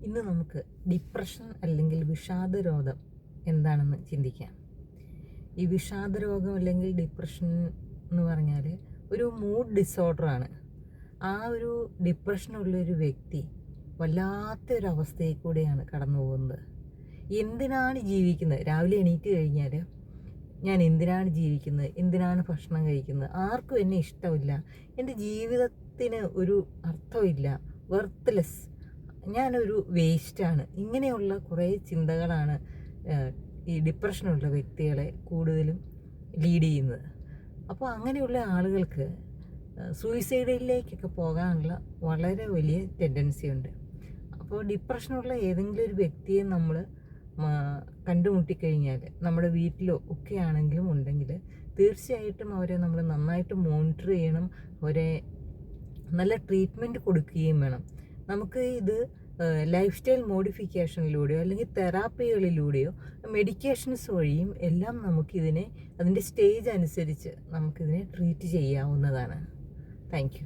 ഇന്ന് നമുക്ക് ഡിപ്രഷൻ അല്ലെങ്കിൽ വിഷാദരോഗം എന്താണെന്ന് ചിന്തിക്കാം. ഈ വിഷാദരോഗം അല്ലെങ്കിൽ ഡിപ്രഷൻ എന്ന് പറഞ്ഞാൽ ഒരു മൂഡ് ഡിസോർഡറാണ്. ആ ഒരു ഡിപ്രഷനുള്ളൊരു വ്യക്തി വല്ലാത്തൊരവസ്ഥയിൽ കൂടെയാണ് കടന്നു പോകുന്നത്. എന്തിനാണ് ജീവിക്കുന്നത്? രാവിലെ എണീറ്റ് കഴിഞ്ഞാൽ ഞാൻ എന്തിനാണ് ജീവിക്കുന്നത്, എന്തിനാണ് ഭക്ഷണം കഴിക്കുന്നത്, ആർക്കും എന്നെ ഇഷ്ടമില്ല, എൻ്റെ ജീവിതത്തിന് ഒരു അർത്ഥമില്ല, വെർത്ത്ലെസ്, ഞാനൊരു വേസ്റ്റാണ്. ഇങ്ങനെയുള്ള കുറേ ചിന്തകളാണ് ഈ ഡിപ്രഷനുള്ള വ്യക്തികളെ കൂടുതലും ലീഡ് ചെയ്യുന്നത്. അപ്പോൾ അങ്ങനെയുള്ള ആളുകൾക്ക് സൂയിസൈഡിലേക്കൊക്കെ പോകാനുള്ള വളരെ വലിയ ടെൻഡൻസി ഉണ്ട്. അപ്പോൾ ഡിപ്രഷനുള്ള ഏതെങ്കിലും ഒരു വ്യക്തിയെ നമ്മൾ കണ്ടുമുട്ടിക്കഴിഞ്ഞാൽ, നമ്മുടെ വീട്ടിലോ ഒക്കെ ആണെങ്കിലും ഉണ്ടെങ്കിൽ, തീർച്ചയായിട്ടും അവരെ നമ്മൾ നന്നായിട്ട് മോണിറ്റർ ചെയ്യണം. അവരെ നല്ല ട്രീറ്റ്മെൻറ്റ് കൊടുക്കുകയും വേണം. നമുക്ക് ഇത് ലൈഫ് സ്റ്റൈൽ മോഡിഫിക്കേഷനിലൂടെയോ അല്ലെങ്കിൽ തെറാപ്പികളിലൂടെയോ മെഡിക്കേഷൻസ് വഴിയും എല്ലാം നമുക്കിതിനെ അതിൻ്റെ സ്റ്റേജ് അനുസരിച്ച് നമുക്കിതിനെ ട്രീറ്റ് ചെയ്യാവുന്നതാണ്. Thank you.